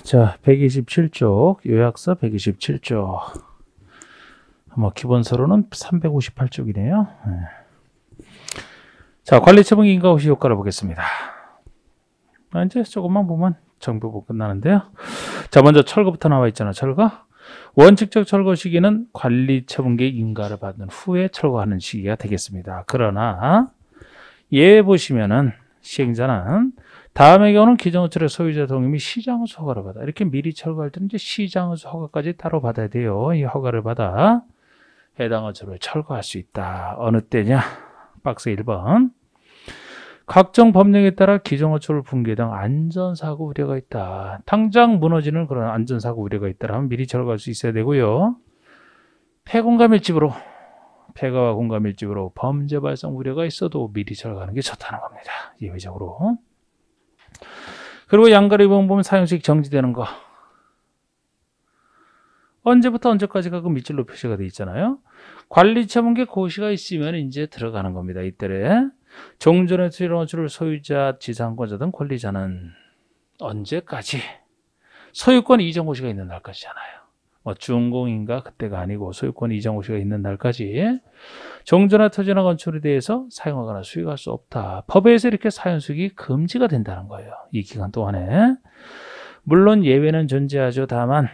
자, 127쪽, 요약서 127쪽. 뭐, 기본서로는 358쪽이네요. 자, 관리처분 인가호시 효과를 보겠습니다. 이제 조금만 보면 정보부 끝나는데요. 자, 먼저 철거부터 나와 있잖아, 철거. 원칙적 철거 시기는 관리처분계 인가를 받은 후에 철거하는 시기가 되겠습니다. 그러나, 얘 보시면은, 시행자는 다음의 경우는 기정어철의 소유자 동의 및 시장허수 허가를 받아. 이렇게 미리 철거할 때는 이제 시장허수 허가까지 따로 받아야 돼요. 이 허가를 받아 해당 어철을 철거할 수 있다. 어느 때냐? 박스 1번. 각종 법령에 따라 기정어철 붕괴 등 안전사고 우려가 있다. 당장 무너지는 그런 안전사고 우려가 있다면 미리 철거할 수 있어야 되고요. 폐공가 밀집으로 폐가와 공가 밀집으로 범죄 발생 우려가 있어도 미리 철거하는 게 좋다는 겁니다. 예외적으로. 그리고 양가리 보면 사용식 정지되는 거. 언제부터 언제까지가 그 밑줄로 표시가 돼 있잖아요. 관리처분계 고시가 있으면 이제 들어가는 겁니다. 이때에 종전의 투자원주를 소유자, 지상권자 등 권리자는 언제까지? 소유권 이전 고시가 있는 날까지잖아요. 뭐 준공인가 그때가 아니고 소유권 이전 고시가 있는 날까지 종전의 토지나 건축에 대해서 사용하거나 수익할 수 없다. 법에서 이렇게 사용 수익이 금지가 된다는 거예요. 이 기간 동안에. 물론 예외는 존재하죠. 다만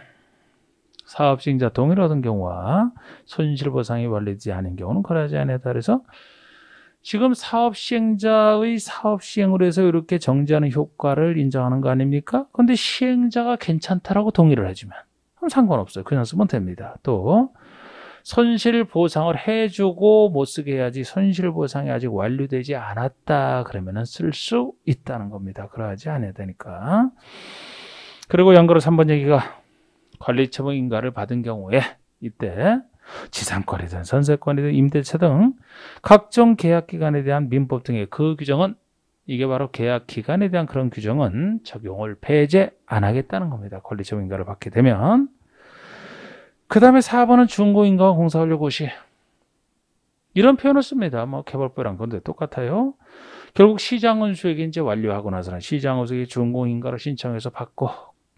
사업시행자 동의를 얻은 경우와 손실보상이 완료되지 않은 경우는 거래하지 않았다. 그래서 지금 사업시행자의 사업시행으로 해서 이렇게 정지하는 효과를 인정하는 거 아닙니까? 그런데 시행자가 괜찮다라고 동의를 해주면 그럼 상관없어요. 그냥 쓰면 됩니다. 또 손실보상을 해주고 못 쓰게 해야지 손실보상이 아직 완료되지 않았다. 그러면 쓸 수 있다는 겁니다. 그러하지 않아야 되니까. 그리고 연거로 3번 얘기가 관리처분 인가를 받은 경우에 이때 지상권이든 선세권이든 임대차 등 각종 계약기간에 대한 민법 등의 그 규정은 이게 바로 계약기간에 대한 그런 규정은 적용을 배제 안 하겠다는 겁니다. 관리처분 인가를 받게 되면. 그 다음에 4번은 준공인가와 공사완료 고시. 이런 표현을 씁니다. 뭐 개발부랑 건데 똑같아요. 결국 시장은수에게 이제 완료하고 나서는 시장은수에게 준공인가를 신청해서 받고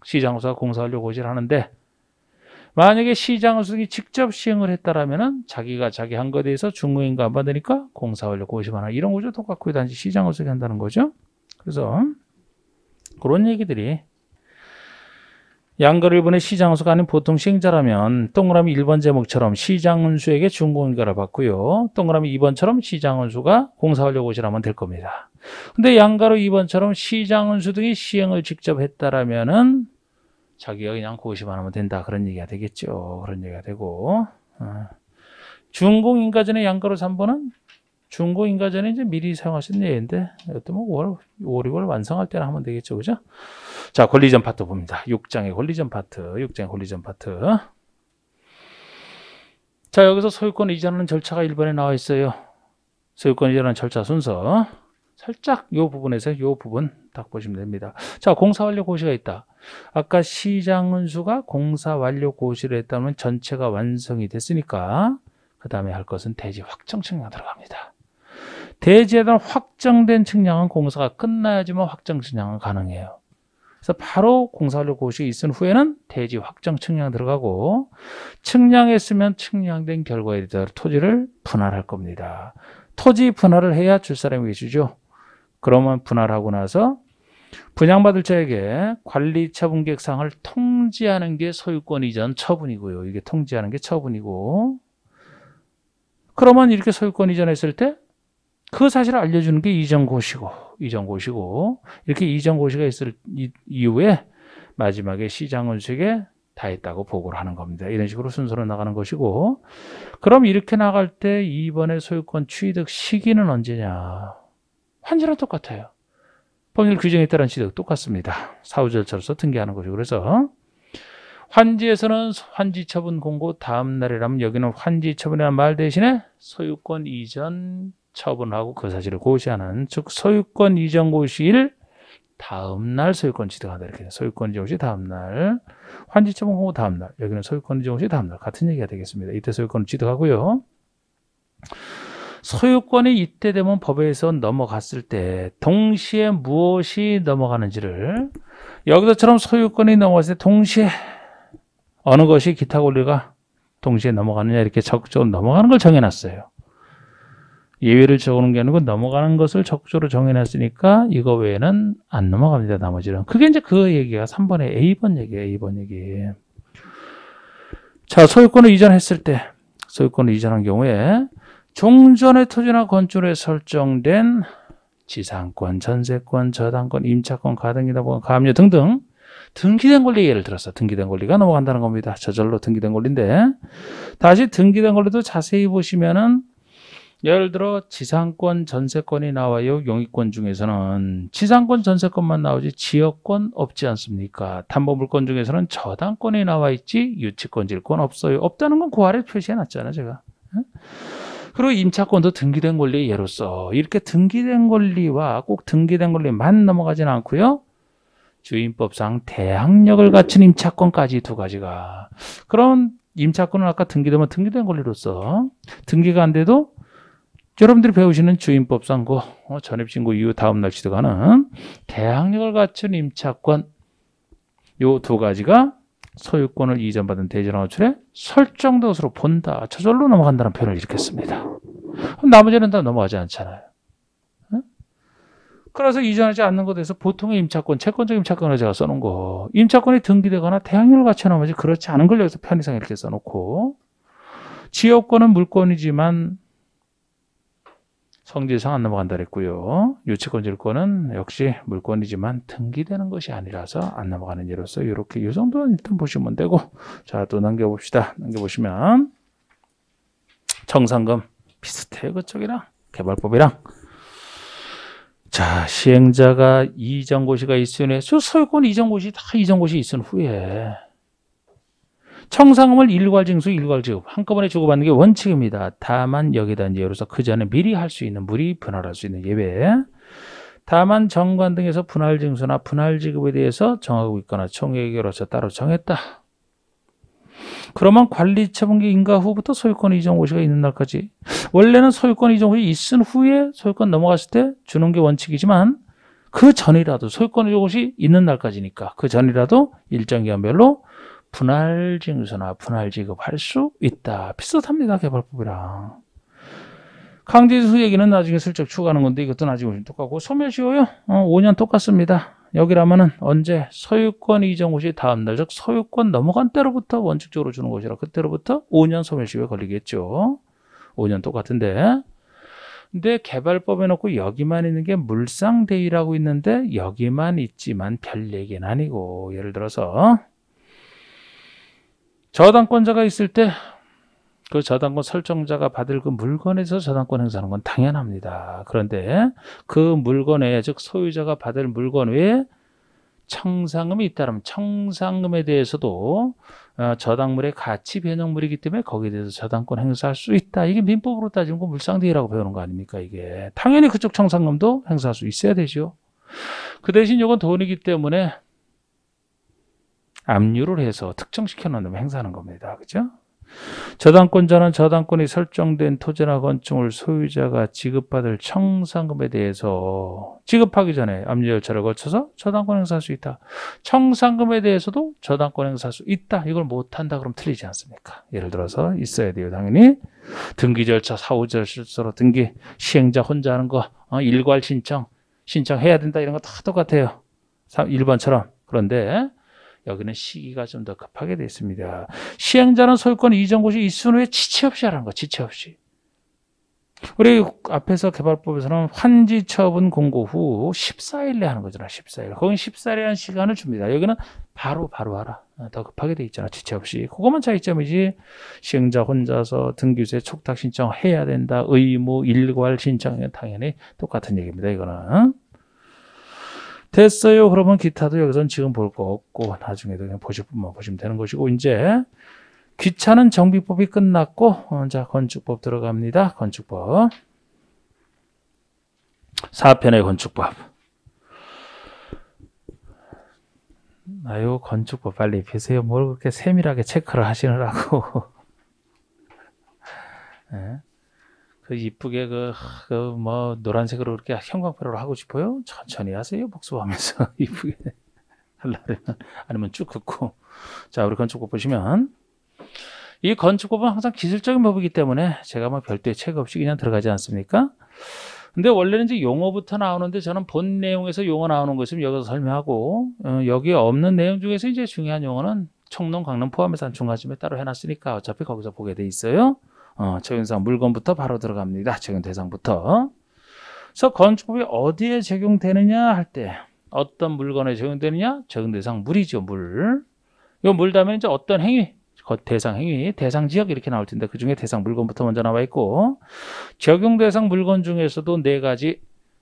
시장은수가 공사완료 고시를 하는데 만약에 시장은수가 직접 시행을 했다라면은 자기가 자기 한 것에 대해서 준공인가 안 받으니까 공사완료 고시만 하나 이런 거죠. 똑같고 단지 시장은수에게 한다는 거죠. 그래서 그런 얘기들이 양거를 보내 시장은수가 아닌 보통 시행자라면 동그라미 1번 제목처럼 시장은수에게 준공인가를 받고요. 동그라미 2번처럼 시장은수가 공사완료 고시를 하면 될 겁니다. 근데 양가로 2번처럼 시장은수 등이 시행을 직접 했다라면은 자기가 그냥 고시만 하면 된다. 그런 얘기가 되겠죠. 그런 얘기가 되고. 준공인가 전에 양가로 3번은 준공인가 전에 이제 미리 사용할 수 있는 예인데 이것도 뭐 5월, 6월 완성할 때나 하면 되겠죠. 그죠? 자, 권리전 파트 봅니다. 6장의 권리전 파트. 6장의 권리전 파트. 자, 여기서 소유권 이전하는 절차가 1번에 나와 있어요. 소유권 이전하는 절차 순서. 살짝 이 부분에서 이 부분 딱 보시면 됩니다. 자, 공사 완료 고시가 있다. 아까 시장은수가 공사 완료 고시를 했다면 전체가 완성이 됐으니까 그 다음에 할 것은 대지 확정 측량 들어갑니다. 대지에 대한 확정된 측량은 공사가 끝나야지만 확정 측량은 가능해요. 그래서 바로 공사 완료 고시가 있은 후에는 대지 확정 측량 들어가고 측량했으면 측량된 결과에 따라 토지를 분할할 겁니다. 토지 분할을 해야 줄 사람이 계시죠. 그러면 분할하고 나서 분양받을 자에게 관리처분계획상을 통지하는 게 소유권 이전 처분이고요. 이게 통지하는 게 처분이고 그러면 이렇게 소유권 이전했을 때 그 사실을 알려주는 게 이전고시고 이렇게 이전고시가 있을 이후에 마지막에 시장은수에게 다 했다고 보고를 하는 겁니다. 이런 식으로 순서로 나가는 것이고 그럼 이렇게 나갈 때 이번에 소유권 취득 시기는 언제냐? 환지랑 똑같아요. 법률 규정에 따른 취득 똑같습니다. 사후 절차로서 등기하는 것이고 그래서 환지에서는 환지처분 공고 다음 날이라면 여기는 환지처분이라는 말 대신에 소유권 이전 처분하고 그 사실을 고시하는 즉 소유권 이전 고시일 다음 날 소유권 취득한다. 이렇게 소유권 이전 고시 다음 날 환지처분 공고 다음 날 여기는 소유권 이전 고시 다음 날 같은 얘기가 되겠습니다. 이때 소유권 취득하고요. 소유권이 이때 되면 법에서 넘어갔을 때 동시에 무엇이 넘어가는지를 여기서처럼 소유권이 넘어갔을 때 동시에 어느 것이 기타 권리가 동시에 넘어가느냐 이렇게 적극적으로 넘어가는 걸 정해놨어요. 예외를 적어놓은 게 아니고 넘어가는 것을 적극적으로 정해놨으니까 이거 외에는 안 넘어갑니다. 나머지는. 그게 이제 그 얘기가 3번의 A번 얘기예요. A번 얘기. 자, 소유권을 이전했을 때 소유권을 이전한 경우에 종전의 토지나 건축에 설정된 지상권, 전세권, 저당권, 임차권, 가등기납권, 가압류 등등 등기된 권리 예를 들어서 등기된 권리가 넘어간다는 겁니다. 저절로 등기된 권리인데 다시 등기된 권리도 자세히 보시면은 예를 들어 지상권, 전세권이 나와요. 용익권 중에서는 지상권, 전세권만 나오지 지역권 없지 않습니까? 담보물권 중에서는 저당권이 나와 있지 유치권, 질권 없어요. 없다는 건 그 아래 표시해 놨잖아요. 제가. 그리고 임차권도 등기된 권리 예로서 이렇게 등기된 권리와 꼭 등기된 권리만 넘어가지는 않고요. 주임법상 대항력을 갖춘 임차권까지 두 가지가. 그럼 임차권은 아까 등기되면 등기된 권리로서 등기가 안 돼도 여러분들이 배우시는 주임법상 전입신고 이후 다음 날 취득하는 대항력을 갖춘 임차권 요 두 가지가 소유권을 이전받은 대지나 호출에 설정된 것으로 본다. 저절로 넘어간다는 표현을 이렇게 씁니다. 그럼 나머지는 다 넘어가지 않잖아요. 그래서 이전하지 않는 것에 대해서 보통의 임차권, 채권적 임차권을 제가 써놓은 거. 임차권이 등기되거나 대항력을 갖춘 나머지 그렇지 않은 걸 여기서 편의상 이렇게 써놓고 지역권은 물권이지만 성질상 안 넘어간다 그랬고요. 유치권, 질권은 역시 물권이지만 등기되는 것이 아니라서 안 넘어가는 예로서 이렇게 이 정도는 일단 보시면 되고 자, 또 넘겨봅시다. 넘겨보시면 정상금 비슷해요. 그쪽이랑 개발법이랑 자, 시행자가 이전고시가 있으니 소유권 이전고시 다 이전고시 있은 후에 청상금을 일괄징수, 일괄지급 한꺼번에 주고받는 게 원칙입니다. 다만 여기다 이제 예로서 그 전에 미리 할 수 있는 미리 분할할 수 있는 예외. 다만 정관 등에서 분할징수나 분할지급에 대해서 정하고 있거나 총회의결로서 따로 정했다. 그러면 관리처분기 인가 후부터 소유권 이전고시가 있는 날까지 원래는 소유권 이전고시 있은 후에 소유권 넘어갔을 때 주는 게 원칙이지만 그 전이라도 소유권 이전고시 있는 날까지니까 그 전이라도 일정 기간별로 분할징수나 분할지급할 수 있다. 비슷합니다. 개발법이랑. 강제징수 얘기는 나중에 슬쩍 추가하는 건데 이것도 나중에 똑같고 소멸시효요. 5년 똑같습니다. 여기라면은 언제 소유권 이전 시 다음 날 즉 소유권 넘어간 때로부터 원칙적으로 주는 것이라 그때로부터 5년 소멸시효에 걸리겠죠. 5년 똑같은데 근데 개발법에 놓고 여기만 있는 게 물상대위라고 있는데 여기만 있지만 별 얘기는 아니고 예를 들어서 저당권자가 있을 때 그 저당권 설정자가 받을 그 물건에서 저당권 행사하는 건 당연합니다. 그런데 그 물건에 즉 소유자가 받을 물건 외에 청상금이 있다면 청상금에 대해서도 저당물의 가치 변형물이기 때문에 거기에 대해서 저당권 행사할 수 있다. 이게 민법으로 따지면 물상대위라고 배우는 거 아닙니까? 이게 당연히 그쪽 청상금도 행사할 수 있어야 되죠. 그 대신 이건 돈이기 때문에 압류를 해서 특정시켜 놓으면 행사하는 겁니다. 그죠? 저당권자는 저당권이 설정된 토지나 건축물 소유자가 지급받을 청상금에 대해서 지급하기 전에 압류 절차를 거쳐서 저당권 행사할 수 있다. 청상금에 대해서도 저당권 행사할 수 있다. 이걸 못한다 그러면 틀리지 않습니까? 예를 들어서 있어야 돼요. 당연히 등기 절차, 사후 절차로 등기, 시행자 혼자 하는 거, 일괄 신청해야 된다 이런 거 다 똑같아요. 1번처럼. 그런데 여기는 시기가 좀 더 급하게 되어 있습니다. 시행자는 소유권 이전고시 있은 후에 지체 없이 하라는 거, 지체 없이. 우리 앞에서 개발법에서는 환지 처분 공고 후 14일 내에 하는 거잖아, 14일. 거긴 14일이라는 시간을 줍니다. 여기는 바로 하라. 더 급하게 되어 있잖아, 지체 없이. 그것만 차이점이지. 시행자 혼자서 등기소에 촉탁 신청해야 된다. 의무, 일괄 신청은 당연히 똑같은 얘기입니다, 이거는. 됐어요. 그러면 기타도 여기서는 지금 볼 거 없고 나중에도 그냥 보실 분만 보시면 되는 것이고 이제 귀찮은 정비법이 끝났고 자 건축법 들어갑니다. 건축법 4편의 건축법. 아유 건축법 빨리 피세요. 뭘 그렇게 세밀하게 체크를 하시느라고. 네. 그 이쁘게 뭐 노란색으로 이렇게 형광펜으로 하고 싶어요? 천천히 하세요. 복습하면서 이쁘게 하려면 아니면 쭉 긋고. 자, 우리 건축법 보시면 이 건축법은 항상 기술적인 법이기 때문에 제가 뭐 별도의 책 없이 그냥 들어가지 않습니까? 근데 원래는 이제 용어부터 나오는데 저는 본 내용에서 용어 나오는 거 있으면 여기서 설명하고 여기에 없는 내용 중에서 이제 중요한 용어는 총론, 강론 포함해서 한 중간쯤에 따로 해놨으니까 어차피 거기서 보게 돼 있어요. 적용대상 물건부터 바로 들어갑니다. 적용대상부터. 그래서 건축법이 어디에 적용되느냐 할 때 어떤 물건에 적용되느냐? 적용대상 물이죠. 물. 이 물 다음에 이제 어떤 행위, 대상 행위, 대상 지역 이렇게 나올 텐데 그중에 대상 물건부터 먼저 나와 있고 적용대상 물건 중에서도 네 가지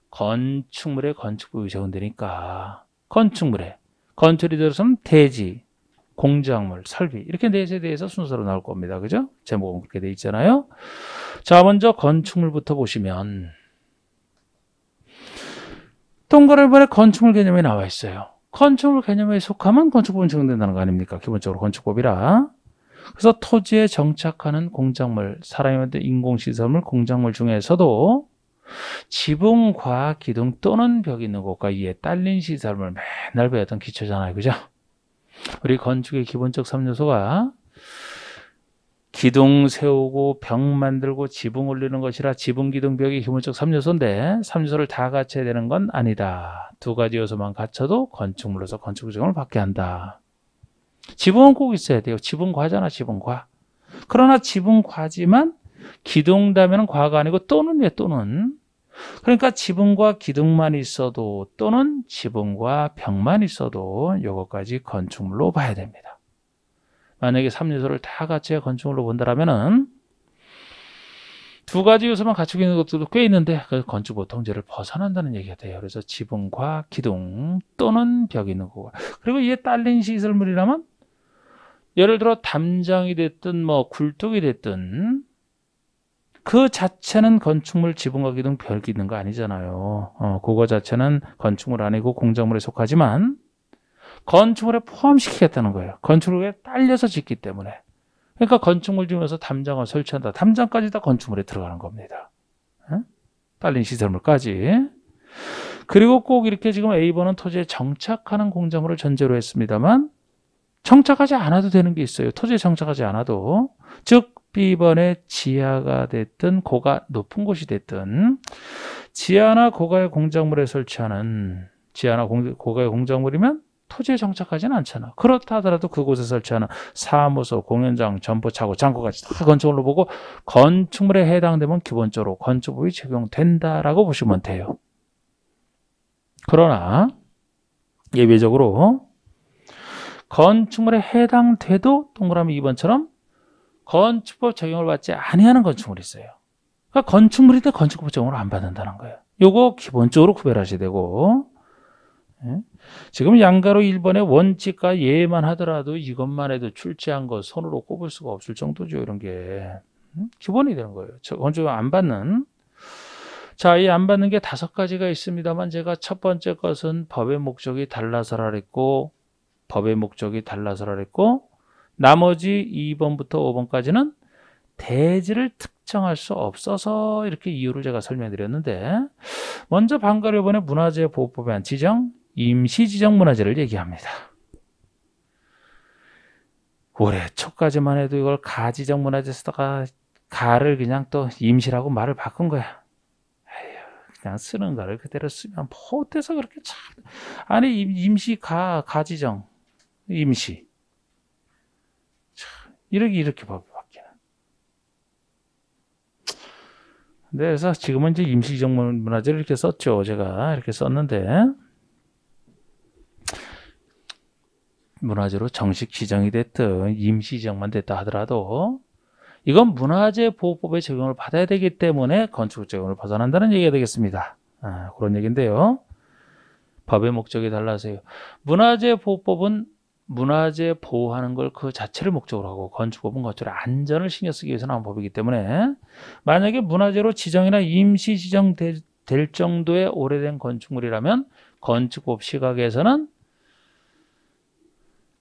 건축물에 건축법이 적용되니까 건축물에 건축이 들어서는 대지, 공작물, 설비 이렇게 넷에 대해서 순서로 나올 겁니다. 그죠? 제목은 그렇게 돼 있잖아요. 자, 먼저 건축물부터 보시면 동그라미 건축물 개념이 나와 있어요. 건축물 개념에 속하면 건축법은 적용된다는 거 아닙니까? 기본적으로 건축법이라. 그래서 토지에 정착하는 공작물, 사람이 만든 인공시설물, 공작물 중에서도 지붕, 과, 기둥 또는 벽이 있는 곳과 이에 딸린 시설물 맨날 배웠던 기초잖아요. 그죠? 우리 건축의 기본적 3요소가 기둥 세우고 벽 만들고 지붕 올리는 것이라 지붕, 기둥, 벽이 기본적 3요소인데 3요소를 다 갖춰야 되는 건 아니다. 두 가지 요소만 갖춰도 건축물로서 건축지정을 받게 한다. 지붕은 꼭 있어야 돼요. 지붕과잖아, 지붕과. 그러나 지붕과지만 기둥 다음에는 과가 아니고 또는 왜 또는. 그러니까 지붕과 기둥만 있어도 또는 지붕과 벽만 있어도 이것까지 건축물로 봐야 됩니다. 만약에 3요소를 다 갖춰야 건축물로 본다라면은 두 가지 요소만 갖추고 있는 것들도 꽤 있는데 그 건축법 통제를 벗어난다는 얘기가 돼요. 그래서 지붕과 기둥 또는 벽이 있는 거고 그리고 이에 딸린 시설물이라면 예를 들어 담장이 됐든 뭐 굴뚝이 됐든 그 자체는 건축물 지붕과 기둥 벽이 있는 거 아니잖아요. 그거 자체는 건축물 아니고 공작물에 속하지만 건축물에 포함시키겠다는 거예요. 건축물에 딸려서 짓기 때문에. 그러니까 건축물 중에서 담장을 설치한다. 담장까지 다 건축물에 들어가는 겁니다. 딸린 시설물까지. 그리고 꼭 이렇게 지금 A번은 토지에 정착하는 공작물을 전제로 했습니다만 정착하지 않아도 되는 게 있어요. 토지에 정착하지 않아도. 즉 B번의 지하가 됐든 고가 높은 곳이 됐든 지하나 고가의 공작물에 설치하는 지하나 고가의 공작물이면 토지에 정착하지는 않잖아. 그렇다 하더라도 그곳에 설치하는 사무소, 공연장, 점포차고, 창고까지 다 건축물로 보고 건축물에 해당되면 기본적으로 건축법이 적용된다라고 보시면 돼요. 그러나 예외적으로 건축물에 해당돼도 동그라미 2번처럼 건축법 적용을 받지 아니하는 건축물이 있어요. 그러니까 건축물인데 건축법 적용을 안 받는다는 거예요. 요거 기본적으로 구별하셔야 되고 지금 양가로 1번의 원칙과 예만 하더라도 이것만 해도 출제한 거 손으로 꼽을 수가 없을 정도죠. 이런 게 기본이 되는 거예요. 건축법 안 받는. 자, 이 안 받는 게 5가지가 있습니다만 제가 첫 번째 것은 법의 목적이 달라서라 그랬고 법의 목적이 달라서라 그랬고 나머지 2번부터 5번까지는 대지를 특정할 수 없어서 이렇게 이유를 제가 설명드렸는데 먼저 방가로 이번에 문화재보호법에 한 지정, 임시지정 문화재를 얘기합니다. 올해 초까지만 해도 이걸 가지정 문화재 쓰다가 가를 그냥 또 임시라고 말을 바꾼 거야. 에휴, 그냥 쓰는 가를 그대로 쓰면 뭐 어때서 그렇게 참. 아니 임시 가지정 임시 이렇게 법이 바뀌는. 그래서 지금은 이제 임시지정 문화재를 이렇게 썼죠. 제가 이렇게 썼는데 문화재로 정식 지정이 됐든 임시지정만 됐다 하더라도 이건 문화재보호법의 적용을 받아야 되기 때문에 건축 적용을 벗어난다는 얘기가 되겠습니다. 그런 얘기인데요. 법의 목적이 달라서요. 문화재보호법은 문화재 보호하는 걸 그 자체를 목적으로 하고 건축법은 건축의 안전을 신경 쓰기 위해서 나온 법이기 때문에 만약에 문화재로 지정이나 임시 지정될 정도의 오래된 건축물이라면 건축법 시각에서는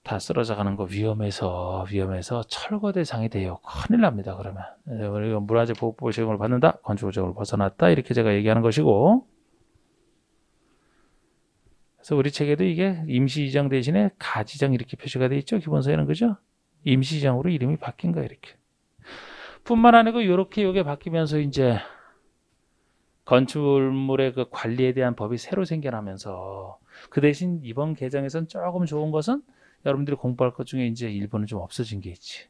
다 쓰러져 가는 거 위험해서 철거 대상이 돼요. 큰일 납니다. 그러면 우리가 문화재 보호법 적용을 받는다. 건축 적용을 벗어났다. 이렇게 제가 얘기하는 것이고, 그래서 우리 책에도 이게 임시지정 대신에 가지정 이렇게 표시가 돼 있죠. 기본서에는 그죠? 임시지정으로 이름이 바뀐 거예요. 이렇게. 뿐만 아니고 이렇게 요게 바뀌면서 이제 건축물의 그 관리에 대한 법이 새로 생겨나면서, 그 대신 이번 개정에서는 조금 좋은 것은 여러분들이 공부할 것 중에 이제 일부는 좀 없어진 게 있지.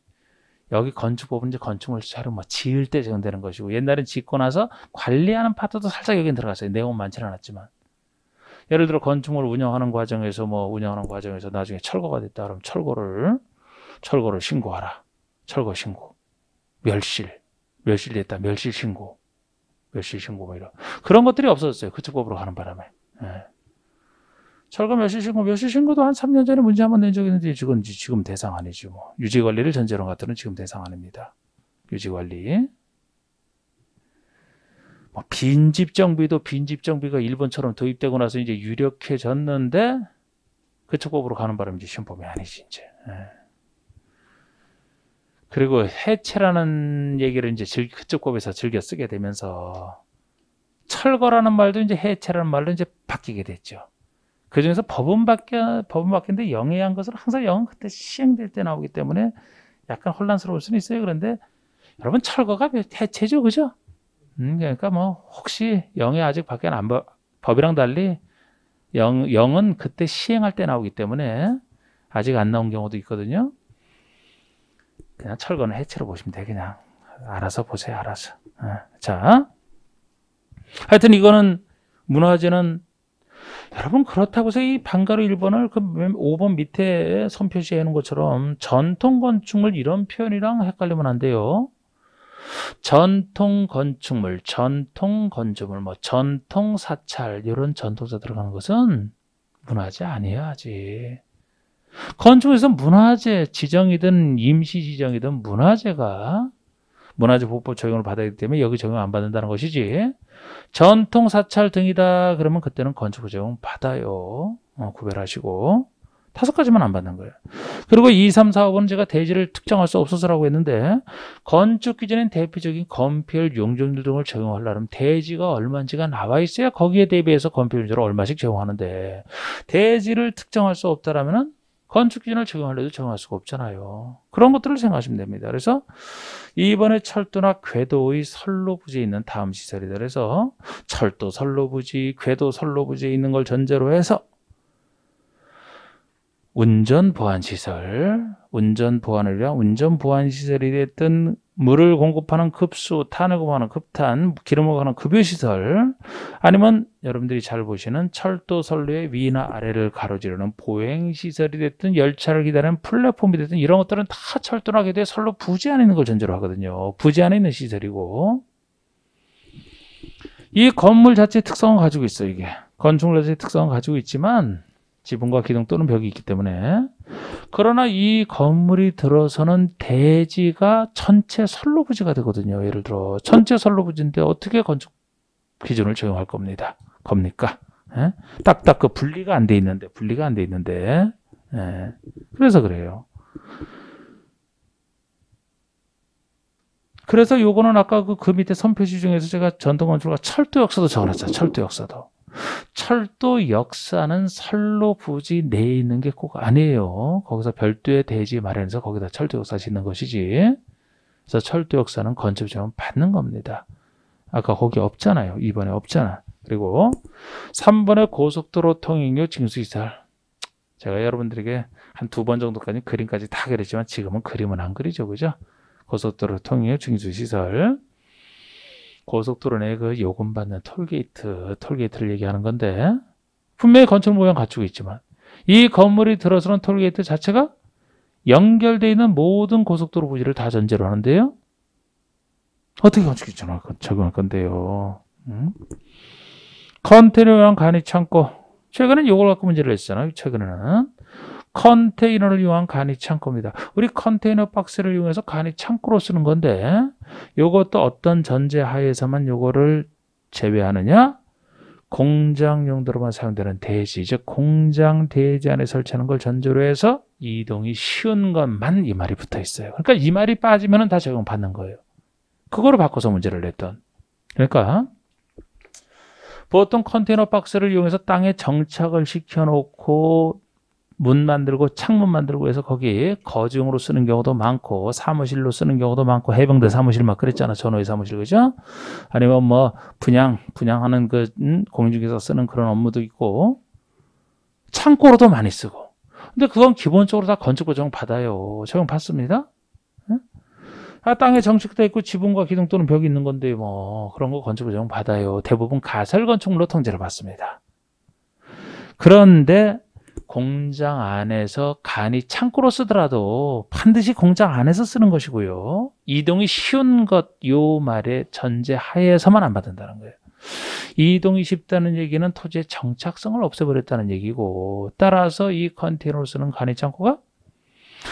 여기 건축법은 이제 건축물 자료 뭐 지을 때 적용되는 것이고, 옛날엔 짓고 나서 관리하는 파트도 살짝 여기 들어갔어요. 내용은 많지는 않았지만. 예를 들어 건축물을 운영하는 과정에서 나중에 철거가 됐다 그러면 철거를 신고하라. 철거 신고. 멸실됐다. 멸실 신고 뭐 이런 그런 것들이 없어졌어요. 그쪽법으로 가는 바람에. 예. 철거 멸실 신고도 한 3년 전에 문제 한번 낸 적이 있는데 지금 대상 아니죠. 뭐. 유지 관리를 전제로 한 것들은 지금 대상 아닙니다. 유지 관리. 뭐 빈집 정비가 일본처럼 도입되고 나서 이제 유력해졌는데 그쪽법으로 가는 바람에 이제 시험법이 아니지 이제. 예. 그리고 해체라는 얘기를 이제 그쪽법에서 즐겨 쓰게 되면서 철거라는 말도 이제 해체라는 말로 이제 바뀌게 됐죠. 그 중에서 법은 바뀌는데 영해한 것은 항상 영은 그때 시행될 때 나오기 때문에 약간 혼란스러울 수는 있어요. 그런데 여러분 철거가 해체죠, 그죠? 그러니까 뭐 혹시 영해 아직 밖에 법이랑 달리 영은 그때 시행할 때 나오기 때문에 아직 안 나온 경우도 있거든요. 그냥 철거는 해체로 보시면 돼. 그냥 알아서 보세요. 알아서. 자, 하여튼 이거는 문화재는 여러분 그렇다고 해서 이 방가루 1번을 그 5번 밑에 선 표시해 놓은 것처럼 전통 건축물 이런 표현이랑 헷갈리면 안 돼요. 전통 건축물, 전통 건조물, 뭐 전통 사찰 이런 전통사 들어가는 것은 문화재 아니에요. 아직. 건축에서 문화재 지정이든 임시 지정이든 문화재 보호법 적용을 받아야 되기 때문에 여기 적용 안 받는다는 것이지. 전통 사찰 등이다 그러면 그때는 건축 적용 받아요. 구별하시고 5가지만 안 받는 거예요. 그리고 2, 3, 4, 5번은 제가 대지를 특정할 수 없어서라고 했는데, 건축 기준엔 대표적인 건폐율, 용적률 등을 적용하려면 대지가 얼마인지가 나와 있어야 거기에 대비해서 건폐율을 얼마씩 적용하는데, 대지를 특정할 수 없다라면은 건축 기준을 적용하려도 적용할 수가 없잖아요. 그런 것들을 생각하시면 됩니다. 그래서 이번에 철도나 궤도의 선로 부지에 있는 다음 시설이다. 그래서 철도 선로 부지, 궤도 선로 부지에 있는 걸 전제로 해서 운전 보안 시설을 위한 운전 보안 시설이 됐든 물을 공급하는 급수, 탄을 공급하는 급탄, 기름을 공급하는 급유 시설, 아니면 여러분들이 잘 보시는 철도 선로의 위나 아래를 가로지르는 보행 시설이 됐든 열차를 기다리는 플랫폼이 됐든 이런 것들은 다 철도나 궤도의 선로 부지 안에 있는 걸 전제로 하거든요. 부지 안에 있는 시설이고, 이 건물 자체의 특성을 가지고 있어요. 이게 건축물 자체의 특성을 가지고 있지만 지붕과 기둥 또는 벽이 있기 때문에. 그러나 이 건물이 들어서는 대지가 전체 선로 부지가 되거든요. 예를 들어 전체 선로 부지인데 어떻게 건축 기준을 적용할 겁니까? 예? 딱딱 그 분리가 안 돼 있는데 예. 그래서 그래요. 그래서 요거는 아까 그 밑에 선표시 중에서 제가 전통 건축과 철도 역사도 적어놨잖아요. 철도 역사는 선로 부지 내에 있는 게 꼭 아니에요. 거기서 별도의 대지 마련해서 거기다 철도 역사 짓는 것이지. 그래서 철도 역사는 건축 지원 받는 겁니다. 아까 거기 없잖아요. 2번에 없잖아. 그리고 3번에 고속도로 통행료 징수시설. 제가 여러분들에게 한 2번 정도까지 그림까지 다 그렸지만 지금은 그림은 안 그리죠. 그죠? 고속도로 통행료 징수시설. 고속도로 내에 그 요금받는 톨게이트를 얘기하는 건데, 분명히 건축 모양 갖추고 있지만 이 건물이 들어서는 톨게이트 자체가 연결되어 있는 모든 고속도로 부지를 다 전제로 하는데요. 어떻게 건축 기준을 적용할 건데요? 컨테이너용 간이 창고. 최근에 이걸 갖고 문제를 냈잖아요. 최근에는 컨테이너를 이용한 간이 창고입니다. 우리 컨테이너 박스를 이용해서 간이 창고로 쓰는 건데, 이것도 어떤 전제 하에서만 이거를 제외하느냐? 공장 용도로만 사용되는 대지, 즉 공장 대지 안에 설치하는 걸 전제로 해서 이동이 쉬운 것만 이 말이 붙어 있어요. 그러니까 이 말이 빠지면 다 적용받는 거예요. 그거를 바꿔서 문제를 냈던. 그러니까 보통 컨테이너 박스를 이용해서 땅에 정착을 시켜놓고 문 만들고 창문 만들고 해서 거기 거주용으로 쓰는 경우도 많고 사무실로 쓰는 경우도 많고 해병대 사무실 막 그랬잖아. 전호의 사무실 그죠? 아니면 뭐 분양하는 그 공인중개사 쓰는 그런 업무도 있고 창고로도 많이 쓰고. 근데 그건 기본적으로 다 건축부 적용 받아요. 적용 받습니다. 땅에 정착돼 있고 지붕과 기둥 또는 벽이 있는 건데 뭐 그런 거 건축부 적용 받아요. 대부분 가설 건축물로 통제를 받습니다. 그런데 공장 안에서 간이 창고로 쓰더라도 반드시 공장 안에서 쓰는 것이고요. 이동이 쉬운 것 요 말의 전제 하에서만 안 받는다는 거예요. 이동이 쉽다는 얘기는 토지의 정착성을 없애버렸다는 얘기고 따라서 이 컨테이너로 쓰는 간이 창고가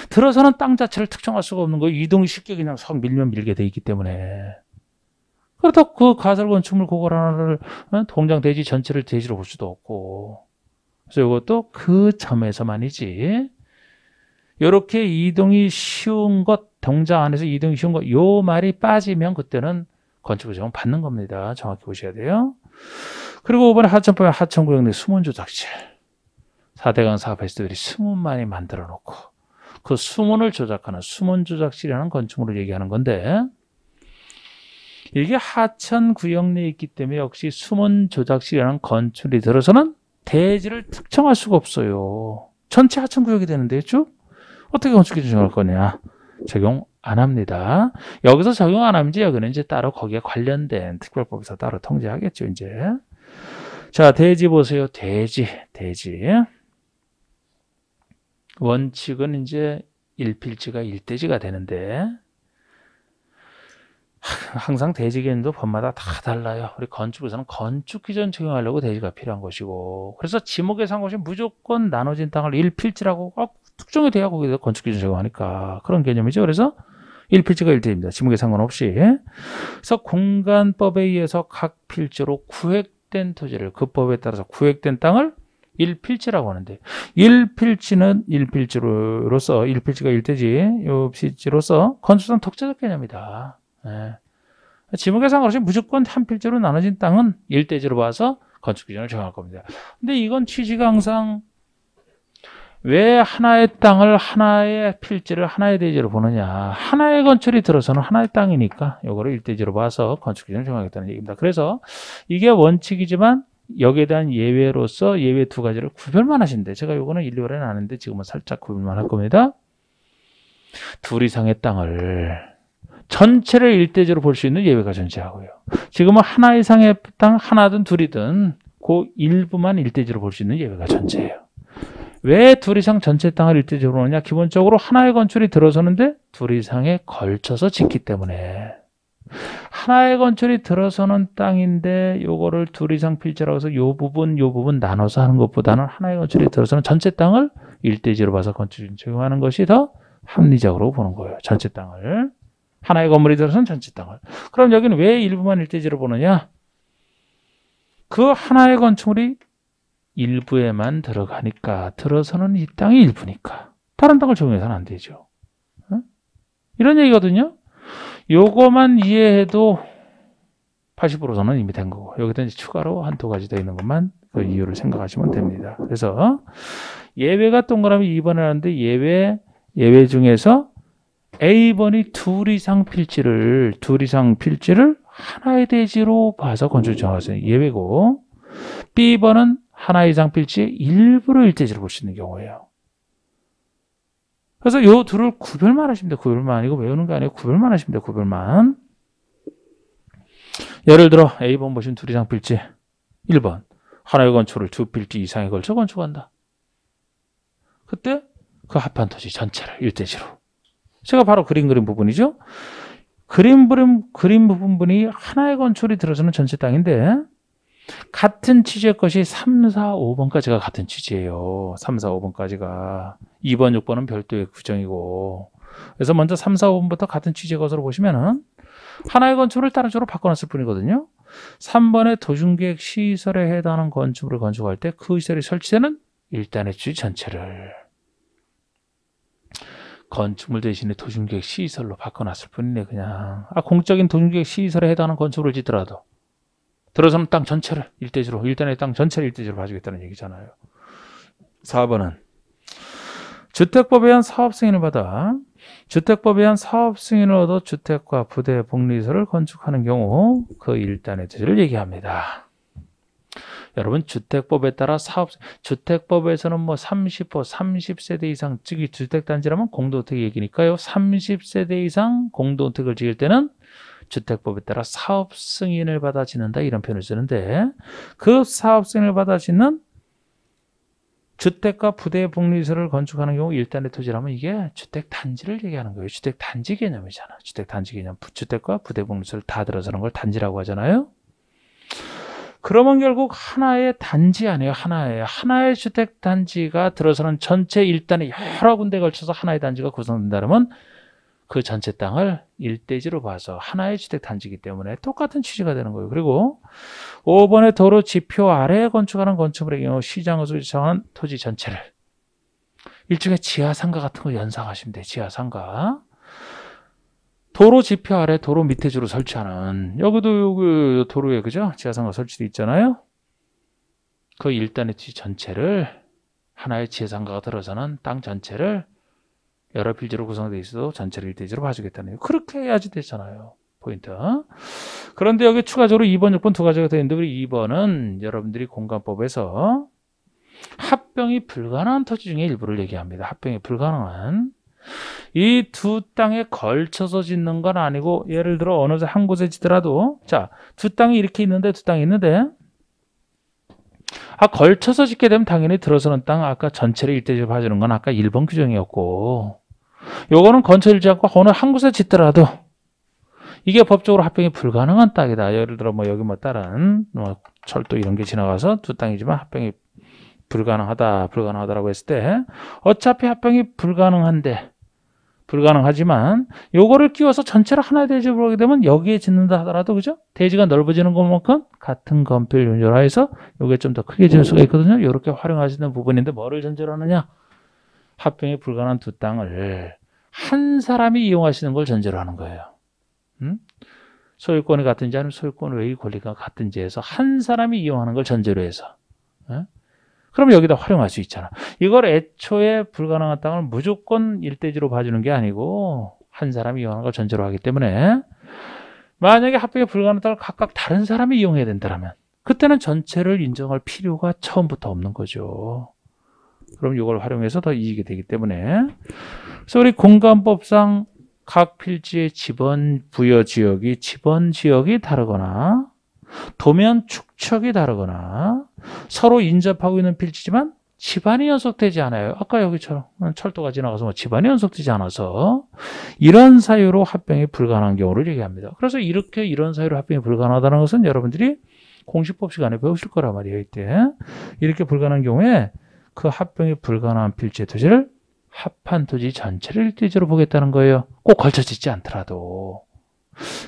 들어서는 땅 자체를 특정할 수가 없는 거예요. 이동이 쉽게 그냥 석 밀면 밀게 돼 있기 때문에. 그렇다고 그 가설 건축물 그걸 하나를 공장 대지 전체를 대지로 볼 수도 없고. 그래서 이것도 그 점에서만이지. 이렇게 이동이 쉬운 것, 공장 안에서 이동이 쉬운 것, 요 말이 빠지면 그때는 건축부 적용 받는 겁니다. 정확히 보셔야 돼요. 그리고 이번에 하천법에 하천구역 내 수문 조작실. 4대강 사업했을 때 수문만이 만들어 놓고 그 수문을 조작하는 수문 조작실이라는 건축물을 얘기하는 건데 이게 하천 구역 내에 있기 때문에 역시 수문 조작실이라는 건축물이 들어서는 대지를 특정할 수가 없어요. 전체 하천 구역이 되는데요, 쭉? 어떻게 건축기준 적용할 거냐? 적용 안 합니다. 여기서 적용 안 하면 여기는 이제 따로 거기에 관련된 특별법에서 따로 통제하겠죠, 이제. 자, 대지 보세요. 대지. 원칙은 이제 1필지가 1대지가 되는데 항상 대지 개념도 법마다 다 달라요. 우리 건축에서는 건축 기준 적용하려고 대지가 필요한 것이고 그래서 지목에 상관없이 무조건 나눠진 땅을 1필지라고 특정이 돼야 거기서 건축 기준 적용하니까 그런 개념이죠. 그래서 1필지가 1대지입니다. 지목에 상관없이. 그래서 공간법에 의해서 각 필지로 구획된 토지를 그 법에 따라서 구획된 땅을 1필지라고 하는데 1필지는 1필지로서 1필지가 1대지 요 필지로서 건축상 독자적 개념이다. 네. 지목에 상관없이 무조건 한 필지로 나눠진 땅은 1대지로 봐서 건축 기준을 정할 겁니다. 근데 이건 취지가 항상 왜 하나의 땅을 하나의 필지를 하나의 대지로 보느냐. 하나의 건축이 들어서는 하나의 땅이니까 이거를 1대지로 봐서 건축 기준을 정하겠다는 얘기입니다. 그래서 이게 원칙이지만 여기에 대한 예외로서 예외 두 가지를 구별만 하신대. 제가 이거는 1, 2월에는 아는데 지금은 살짝 구별만 할 겁니다. 둘 이상의 땅을 전체를 1대지로 볼 수 있는 예외가 존재하고요. 지금은 하나 이상의 땅, 하나든 둘이든 그 일부만 1대지로 볼 수 있는 예외가 존재해요. 왜 둘 이상 전체 땅을 1대지로 보느냐? 기본적으로 하나의 건축이 들어서는데 둘 이상에 걸쳐서 짓기 때문에 하나의 건축이 들어서는 땅인데 요거를 둘 이상 필지라고 해서 요 부분 나눠서 하는 것보다는 하나의 건축이 들어서는 전체 땅을 1대지로 봐서 건축 적용하는 것이 더 합리적으로 보는 거예요. 전체 땅을. 하나의 건물이 들어서는 전체 땅을. 그럼 여기는 왜 일부만 1대지로 보느냐? 그 하나의 건축물이 일부에만 들어가니까 들어서는 이 땅이 일부니까 다른 땅을 적용해서는 안 되죠. 이런 얘기거든요. 요거만 이해해도 80%는 이미 된 거고 여기다 이제 추가로 한두 가지 더 있는 것만 그 이유를 생각하시면 됩니다. 그래서 예외가 동그라미 2번에 하는데 예외 중에서 A번이 둘 이상 필지를 하나의 대지로 봐서 건축 정하세요. 예외고 B번은 하나 이상 필지의 일부를 1대지로 볼 수 있는 경우예요. 그래서 요 둘을 구별만 하시면 돼요. 구별만. 이거 외우는 게 아니고 구별만 하시면 돼요. 구별만. 예를 들어 A번 보시면 둘 이상 필지 1번 하나의 건축을 두 필지 이상에 걸쳐 건축한다. 그때 그 합한 토지 전체를 1대지로. 제가 바로 그린 부분이죠. 그림 부분이 하나의 건축이 들어서는 전체 땅인데 같은 취지의 것이 3, 4, 5번까지가 같은 취지예요. 3, 4, 5번까지가. 2번, 6번은 별도의 규정이고. 그래서 먼저 3, 4, 5번부터 같은 취지의 것으로 보시면은 하나의 건축을 다른 쪽으로 바꿔놨을 뿐이거든요. 3번의 도중계획 시설에 해당하는 건축물을 건축할 때 그 시설이 설치되는 일단의 주지 전체를 건축물 대신에 도중계획 시설로 바꿔놨을 뿐이네. 그냥 공적인 도중계획 시설에 해당하는 건축물을 짓더라도 들어서는 땅 전체를 일대지로, 일단의 땅 전체를 일대지로 봐주겠다는 얘기잖아요. 4번은 주택법에 의한 사업 승인을 받아 주택법에 의한 사업 승인을 얻어 주택과 부대 복리시설을 건축하는 경우 그 일단의 토지를 얘기합니다. 여러분 주택법에 따라 주택법에서는 뭐 30세대 이상 즉위 주택단지라면 공동주택 얘기니까요. 30세대 이상 공동주택을 지을 때는 주택법에 따라 사업 승인을 받아 짓는다 이런 표현을 쓰는데 그 사업 승인을 받아 짓는 주택과 부대 복리시설을 건축하는 경우 일단의 토지라면 이게 주택단지를 얘기하는 거예요. 주택단지 개념이잖아. 주택단지 개념. 주택과 부대 복리시설 다 들어서는 걸 단지라고 하잖아요. 그러면 결국 하나의 단지 아니에요. 하나의 주택단지가 들어서는 전체 일단에 여러 군데 걸쳐서 하나의 단지가 구성된다면 그 전체 땅을 일대지로 봐서 하나의 주택단지이기 때문에 똑같은 취지가 되는 거예요. 그리고 5번의 도로 지표 아래에 건축하는 건축물의 경우 시장으로 지정한 토지 전체를 일종의 지하상가 같은 거 연상하시면 돼요. 지하상가. 도로 지표 아래 도로 밑에 주로 설치하는 여기도 여기 도로에 그죠? 지하상가 설치돼 있잖아요. 그 일단의 토지 전체를 하나의 지하상가가 들어서는 땅 전체를 여러 필지로 구성되어 있어도 전체를 일대지로 봐주겠다는 거예요. 그렇게 해야지 되잖아요. 포인트. 그런데 여기 추가적으로 2번 조건 두 가지가 되어 있는데 우리 2번은 여러분들이 공간법에서 합병이 불가능한 토지 중에 일부를 얘기합니다. 합병이 불가능한. 이 두 땅에 걸쳐서 짓는 건 아니고 예를 들어 어느 한 곳에 짓더라도 자, 두 땅이 이렇게 있는데 두 땅이 있는데 걸쳐서 짓게 되면 당연히 들어서는 땅 아까 전체를 일대지로 봐주는 건 아까 1번 규정이었고 요거는 건설지 않고 어느 한 곳에 짓더라도 이게 법적으로 합병이 불가능한 땅이다. 예를 들어 뭐 여기 뭐 다른 뭐 철도 이런 게 지나가서 두 땅이지만 합병이 불가능하다라고 했을 때 어차피 합병이 불가능하지만 요거를 끼워서 전체를 하나의 대지로 보게 되면 여기에 짓는다 하더라도 그죠? 대지가 넓어지는 것만큼 같은 건폐율 윤조라해서 요게 좀 더 크게 지을 수가 있거든요. 이렇게 활용하시는 부분인데 뭐를 전제로 하느냐? 합병이 불가능한 두 땅을 한 사람이 이용하시는 걸 전제로 하는 거예요. 소유권이 같은지 아니면 소유권 외의 권리가 같은지 해서 한 사람이 이용하는 걸 전제로 해서 그럼 여기다 활용할 수 있잖아. 이걸 애초에 불가능한 땅을 무조건 일대지로 봐주는 게 아니고 한 사람이 이용하는 걸 전제로 하기 때문에 만약에 합병이 불가능한 땅을 각각 다른 사람이 이용해야 된다면 그때는 전체를 인정할 필요가 처음부터 없는 거죠. 그럼 이걸 활용해서 더 이익이 되기 때문에 그래서 우리 공간법상 각 필지의 지번 부여 지역이 다르거나 도면 축척이 다르거나 서로 인접하고 있는 필지지만 지반이 연속되지 않아요. 아까 여기처럼 철도가 지나가서 뭐 지반이 연속되지 않아서 이런 사유로 합병이 불가능한 경우를 얘기합니다. 그래서 이런 사유로 합병이 불가능하다는 것은 여러분들이 공시법 시간에 배우실 거란 말이에요. 이때 이렇게 불가능한 경우에 그 합병이 불가능한 필지의 토지를 합한 토지 전체를 일대지로 보겠다는 거예요. 꼭 걸쳐 짓지 않더라도.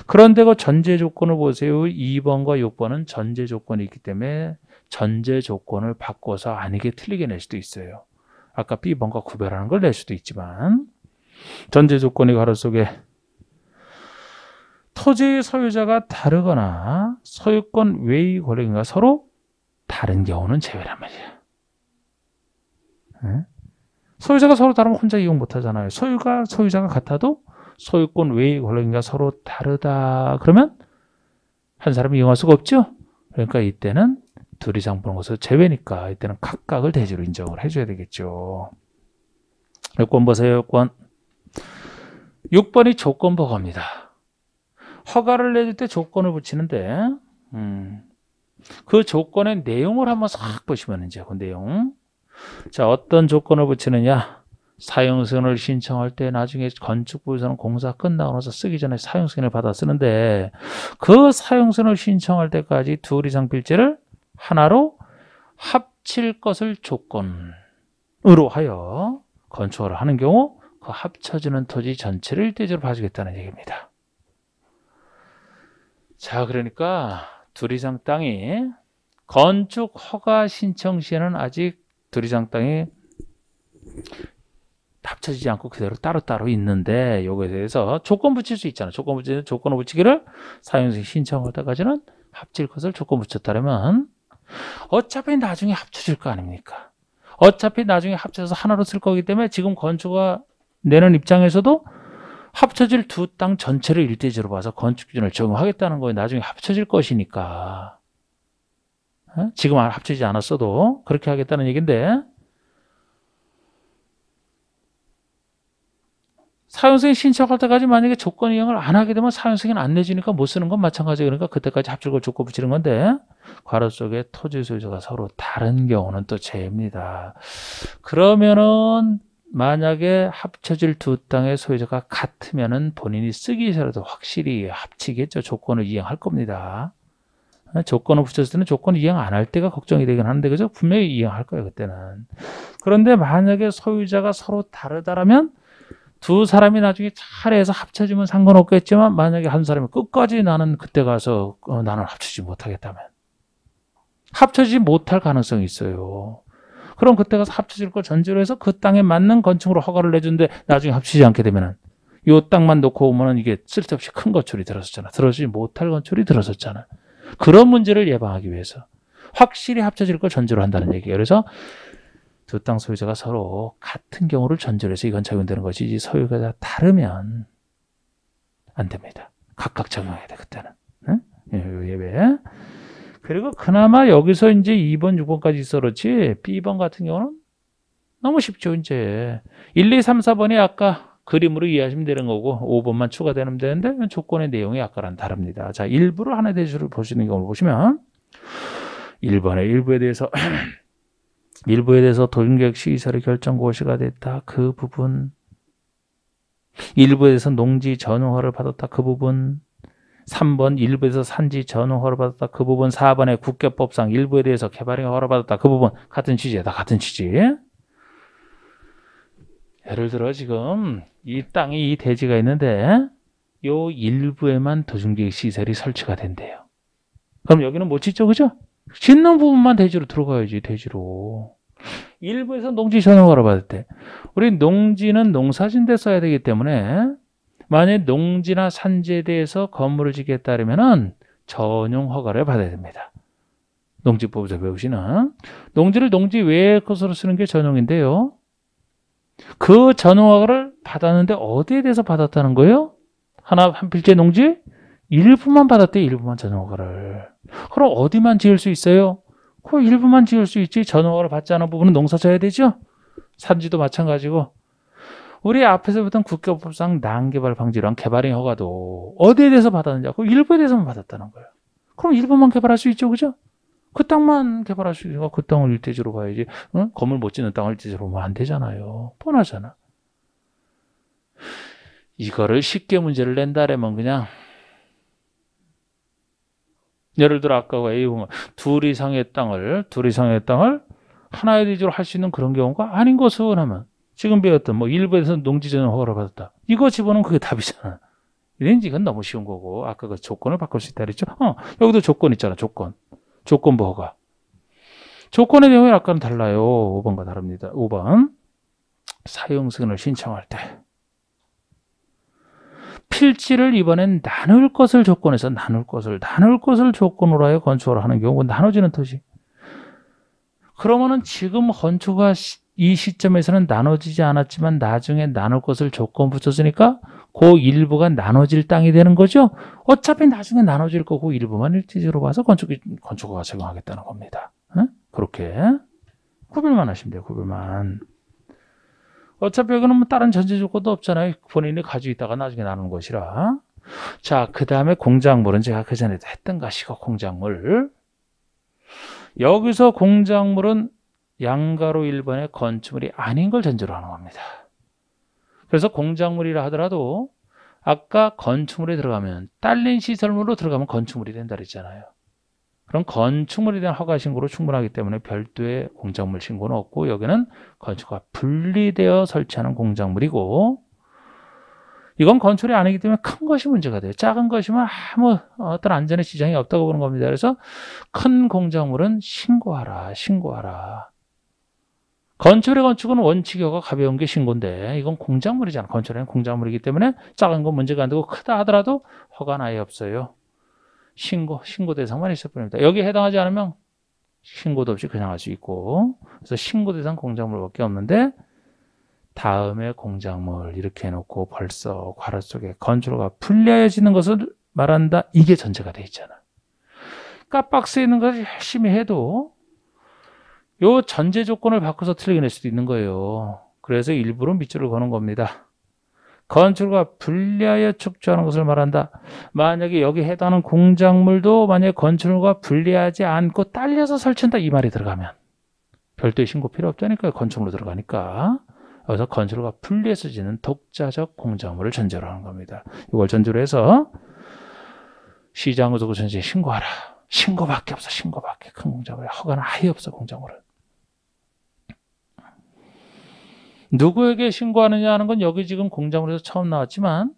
그런데 그 전제 조건을 보세요. 2번과 6번은 전제 조건이 있기 때문에 전제 조건을 바꿔서 아니게 틀리게 낼 수도 있어요. 아까 B번과 구별하는 걸 낼 수도 있지만 전제 조건이 가로 속에 토지의 소유자가 다르거나 소유권 외의 권리가 서로 다른 경우는 제외란 말이야. 소유자가 서로 다르면 혼자 이용 못 하잖아요. 소유자가 같아도 소유권 외의 권리가 서로 다르다. 그러면 한 사람이 이용할 수가 없죠. 그러니까 이때는 둘 이상 보는 것은 제외니까 이때는 각각을 대지로 인정을 해줘야 되겠죠. 6번 보세요. 6번이 조건보고입니다. 허가를 내줄 때 조건을 붙이는데 그 조건의 내용을 한번 싹 보시면 이제 그 내용. 자, 어떤 조건을 붙이느냐? 사용승인을 신청할 때 나중에 건축부에서는 공사 끝나고 나서 쓰기 전에 사용승인을 받아 쓰는데 그 사용승인을 신청할 때까지 둘 이상 필지를 하나로 합칠 것을 조건으로 하여 건축을 하는 경우 그 합쳐지는 토지 전체를 일대지로 봐주겠다는 얘기입니다. 자, 그러니까 둘 이상 땅이 건축 허가 신청 시에는 아직 둘 이상 땅이 합쳐지지 않고 그대로 따로따로 있는데 요거에 대해서 조건 붙일 수 있잖아. 조건을 붙이기를 사용승인 신청할 때까지는 합칠 것을 조건 붙였다면 어차피 나중에 합쳐질 거 아닙니까? 어차피 나중에 합쳐서 하나로 쓸 거기 때문에 지금 건축가 내는 입장에서도 합쳐질 두 땅 전체를 일대지로 봐서 건축 기준을 적용하겠다는 거예요. 나중에 합쳐질 것이니까. 지금 합쳐지지 않았어도 그렇게 하겠다는 얘기인데 사용승인 신청할 때까지 만약에 조건 이행을 안 하게 되면 사용승인 안 내주니까 못 쓰는 건 마찬가지예요. 그러니까 그때까지 합칠걸 조건 붙이는 건데 괄호 속에 토지 소유자가 서로 다른 경우는 또 제입니다. 그러면은 만약에 합쳐질 두 땅의 소유자가 같으면은 본인이 쓰기 전에도 확실히 합치겠죠. 조건을 이행할 겁니다. 조건을 붙였을 때는 조건 이행 안 할 때가 걱정이 되긴 하는데 그죠? 분명히 이행할 거예요. 그때는. 그런데 만약에 소유자가 서로 다르다라면 두 사람이 나중에 차례해서 합쳐지면 상관없겠지만 만약에 한 사람이 끝까지 나는 그때 가서 나는 합치지 못하겠다면 합쳐지지 못할 가능성이 있어요. 그럼 그때 가서 합쳐질 걸 전제로 해서 그 땅에 맞는 건축으로 허가를 내주는데 나중에 합치지 않게 되면은 이 땅만 놓고 오면은 이게 쓸데없이 큰 건축이 들어섰잖아. 들어서지 못할 건축이 들어섰잖아. 그런 문제를 예방하기 위해서 확실히 합쳐질 걸 전제로 한다는 얘기예요. 그래서 두 땅 소유자가 서로 같은 경우를 전제로 해서 이건 적용되는 것이지 소유가 다르면 안 됩니다. 각각 적용해야 돼 그때는. 응? 예외. 그리고 그나마 여기서 이제 2번, 6번까지 있어 그렇지 B번 같은 경우는 너무 쉽죠. 이제 1, 2, 3, 4번이 아까 그림으로 이해하시면 되는 거고 5번만 추가되면 되는데 조건의 내용이 아까랑 다릅니다. 자, 일부를 하나의 대수를 보시는 경우를 보시면 1번의 일부에 대해서 도중계획 시설의 결정 고시가 됐다. 그 부분. 일부에서 농지 전용허를 받았다. 그 부분. 3번 일부에서 산지 전용허를 받았다. 그 부분. 4번의 국계법상 일부에 대해서 개발행위 허를 받았다. 그 부분. 같은 취지다. 같은 취지. 예를 들어 지금 이 땅이 이 대지가 있는데 요 일부에만 도중계획 시설이 설치가 된대요. 그럼 여기는 못 짓죠. 그죠? 짓는 부분만 대지로 들어가야지. 대지로. 일부에서 농지 전용허를 받을 때 우리 농지는 농사진데 써야 되기 때문에 만약 농지나 산지에 대해서 건물을 짓겠다 그러면은 전용 허가를 받아야 됩니다. 농지법에서 배우시는 농지를 농지 외의 것으로 쓰는 게 전용인데요. 그 전용 허가를 받았는데 어디에 대해서 받았다는 거예요? 한 필지 농지 일부만 받았대. 일부만 전용 허가를. 그럼 어디만 지을 수 있어요? 그 일부만 지을 수 있지. 전용 허가를 받지 않은 부분은 농사 져야 되죠. 산지도 마찬가지고. 우리 앞에서 보던 국가법상 난개발 방지랑 개발행 허가도 어디에 대해서 받았느냐? 그 일부에 대해서만 받았다는 거예요. 그럼 일부만 개발할 수 있죠, 그죠? 그 땅만 개발할 수 있으니까 그 땅을 일대지로 봐야지. 응? 건물 못 짓는 땅을 일대지로 보면 안 되잖아요. 뻔하잖아. 이거를 쉽게 문제를 낸다라면 그냥 예를 들어 아까 A 보면 둘 이상의 땅을 하나의 대지로 할 수 있는 그런 경우가 아닌 것은 하면 지금 배웠던 뭐 일부에서 농지 전용 허가를 받았다. 이거 집어넣으면 그게 답이잖아. 이건 너무 쉬운 거고 아까 그 조건을 바꿀 수 있다 그랬죠. 여기도 조건 있잖아. 조건부 허가. 조건의 내용이 아까는 달라요. 5번과 다릅니다. 5번 사용 승인을 신청할 때 필지를 이번엔 나눌 것을 조건해서 나눌 것을 조건으로 하여 건축을 하는 경우 나눠지는 토지. 그러면은 지금 건축가 이 시점에서는 나눠지지 않았지만 나중에 나눌 것을 조건 붙였으니까 그 일부가 나눠질 땅이 되는 거죠. 어차피 나중에 나눠질 거고 일부만 일지적으로 봐서 건축가가 적용하겠다는 겁니다. 그렇게 구별만 하시면 돼요. 구별만. 어차피 여기는 뭐 다른 전제 조건도 없잖아요. 본인이 가지고 있다가 나중에 나누는 것이라. 자, 그 다음에 공작물은 제가 그전에도 했던 것이고 공작물. 여기서 공작물은 양가로 1번의 건축물이 아닌 걸 전제로 하는 겁니다. 그래서 공작물이라 하더라도 아까 건축물에 들어가면 딸린 시설물로 들어가면 건축물이 된다 그랬잖아요. 그럼 건축물에 대한 허가 신고로 충분하기 때문에 별도의 공작물 신고는 없고 여기는 건축과 분리되어 설치하는 공작물이고 이건 건축이 아니기 때문에 큰 것이 문제가 돼요. 작은 것이면 아무 어떤 안전에 지장이 없다고 보는 겁니다. 그래서 큰 공작물은 신고하라. 건축의 건축은 원칙여가 가벼운 게 신고인데 이건 공작물이잖아. 건축은 공작물이기 때문에 작은 건 문제가 안 되고 크다 하더라도 허가는 아예 없어요. 신고 대상만 있을 뿐입니다. 여기에 해당하지 않으면 신고도 없이 그냥 할 수 있고, 그래서 신고 대상 공작물밖에 없는데 다음에 공작물 이렇게 해놓고 벌써 괄호 속에 건축허가 불리하여지는 것을 말한다. 이게 전제가 돼 있잖아. 그러니까 박스에 있는 것을 열심히 해도 요 전제 조건을 바꿔서 틀리게 낼 수도 있는 거예요. 그래서 일부러 밑줄을 거는 겁니다. 건축허가 불리하여 축조하는 것을 말한다. 만약에 여기 해당하는 공작물도 만약에 건축허가 불리하지 않고 딸려서 설치한다 이 말이 들어가면 별도의 신고 필요 없다니까요. 건축물로 들어가니까. 그래서 건축허가 불리해서 지는 독자적 공작물을 전제로 하는 겁니다. 이걸 전제로 해서 시장으로 전제에 신고하라. 신고밖에 없어. 신고밖에. 큰 공작물에 허가는 아예 없어. 공작물은. 누구에게 신고하느냐 하는 건 여기 지금 공작물에서 처음 나왔지만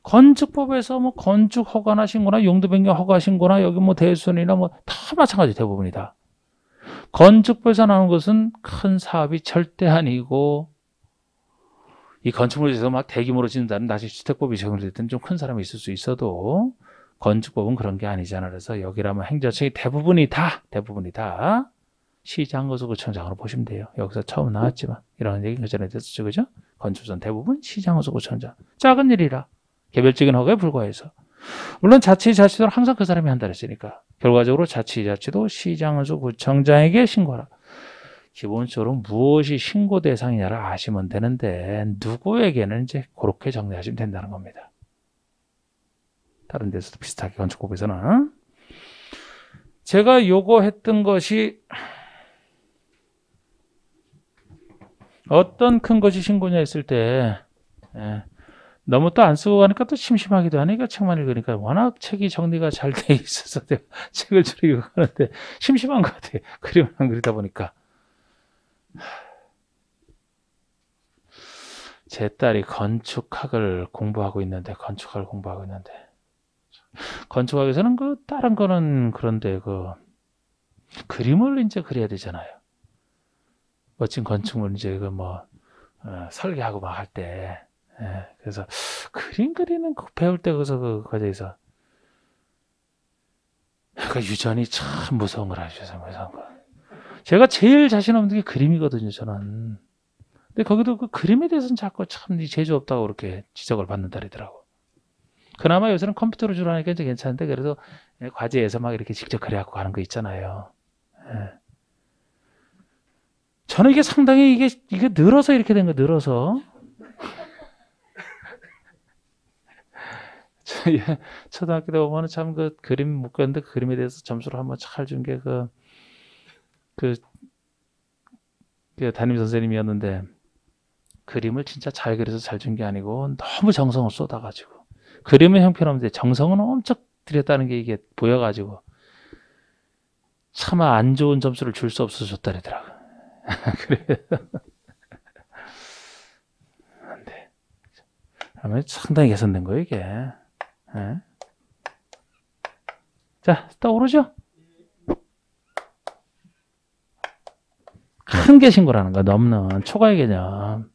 건축법에서 뭐 건축 허가나 신고나 용도 변경 허가 신고나 여기 뭐 대수선이나 뭐 다 마찬가지 대부분이다. 건축법에서 나오는 것은 큰 사업이 절대 아니고 이 건축물에 대해서 막 대규모로 짓는다는 다시 주택법이 적용됐든 좀 큰 사람이 있을 수 있어도 건축법은 그런 게 아니잖아. 그래서 여기라면 행정처의 대부분이 다 시장허수구청장으로 보시면 돼요. 여기서 처음 나왔지만 이런 얘기 그전에 됐었죠. 그죠? 건축선 대부분 시장허수구청장. 작은 일이라 개별적인 허가에 불과해서. 물론 자치자치도는 항상 그 사람이 한다 그랬으니까 결과적으로 자치자치도 시장허수구청장에게 신고하라. 기본적으로 무엇이 신고 대상이냐를 아시면 되는데 누구에게는 이제 그렇게 정리하시면 된다는 겁니다. 다른 데서도 비슷하게 건축법에서는. 제가 요거 했던 것이 어떤 큰 것이 신고냐 했을 때 너무 또 안 쓰고 가니까 또 심심하기도 하니까 책만 읽으니까 워낙 책이 정리가 잘 돼 있어서 내가 책을 줄 읽어가는데 심심한 것 같아요. 그림을 안 그리다 보니까. 제 딸이 건축학을 공부하고 있는데 건축학에서는 그 다른 거는 그런데 그 그림을 이제 그려야 되잖아요. 멋진 건축물 이제 그 뭐 설계하고 막 할 때 그래서 그림 그리는 거 배울 때 거기서 그 과정에서 그러니까 유전이 참 무서운 걸 아시죠? 무서운 거. 제가 제일 자신 없는 게 그림이거든요. 저는. 근데 거기도 그 그림에 대해서는 자꾸 참 재주 없다고 그렇게 지적을 받는다리더라고. 그나마 요새는 컴퓨터로 주로 하니까 이제 괜찮은데 그래도 과제에서 막 이렇게 직접 그려갖고 하는 거 있잖아요. 저는 이게 상당히 이게 늘어서 이렇게 된 거 늘어서. 초등학교 때 보면 참 그 그림 못 그렸는데 그 그림에 대해서 점수를 한번 잘 준 게 그 담임 선생님이었는데 그림을 진짜 잘 그려서 잘 준 게 아니고 너무 정성을 쏟아가지고 그림은 형편없는데 정성은 엄청 들였다는 게 이게 보여가지고 차마 안 좋은 점수를 줄 수 없어서 줬다리더라고. 그래. 안 돼. 그러면 상당히 개선된 거예요, 이게. 자, 떠오르죠? 큰 게 신고라는 거, 넘는 초과의 개념.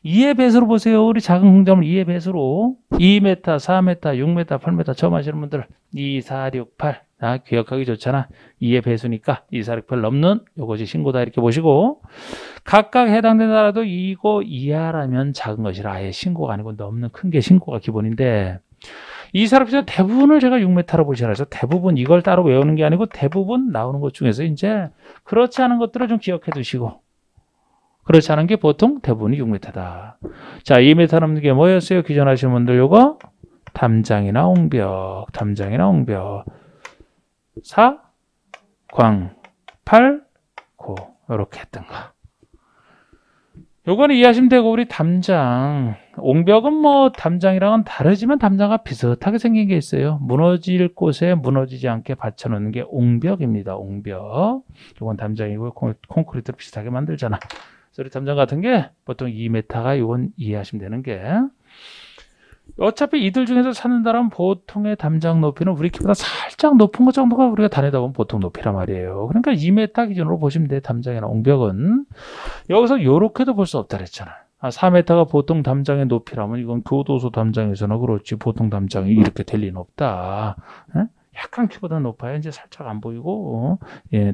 2의 배수로 보세요. 우리 작은 공작물 2의 배수로 2m, 4m, 6m, 8m 처음 하시는 분들 2, 4, 6, 8 기억하기 좋잖아. 2의 배수니까 2, 4, 6, 8 넘는 요것이 신고다 이렇게 보시고 각각 해당되는 나라도 이거 이하라면 작은 것이라 아예 신고가 아니고 넘는 큰 게 신고가 기본인데 이 사람들 대부분을 제가 6m로 보시라 해서 대부분 이걸 따로 외우는 게 아니고 대부분 나오는 것 중에서 이제 그렇지 않은 것들을 좀 기억해 두시고 그렇지 않은 게 보통 대부분이 6m다. 자, 2m 넘는 게 뭐였어요? 기존 하시는 분들 요거 담장이나 옹벽 4, 광, 8, 고 이렇게 했던 거. 요거는 이해하시면 되고 우리 담장, 옹벽은 뭐 담장이랑은 다르지만 담장과 비슷하게 생긴 게 있어요. 무너질 곳에 무너지지 않게 받쳐놓는 게 옹벽입니다. 옹벽. 요건 담장이고 콘크리트로 비슷하게 만들잖아. 그래서 우리 담장 같은 게 보통 2m가 요건 이해하시면 되는 게 어차피 이들 중에서 찾는다면 보통의 담장 높이는 우리 키보다 살짝 높은 것 정도가 우리가 다니다 보면 보통 높이란 말이에요. 그러니까 2m 기준으로 보시면 돼. 담장이나 옹벽은. 여기서 이렇게도 볼 수 없다 그랬잖아. 4m가 보통 담장의 높이라면 이건 교도소 담장에서는 그렇지 보통 담장이 이렇게 될 리는 없다. 약간 키보다 높아야 이제 살짝 안 보이고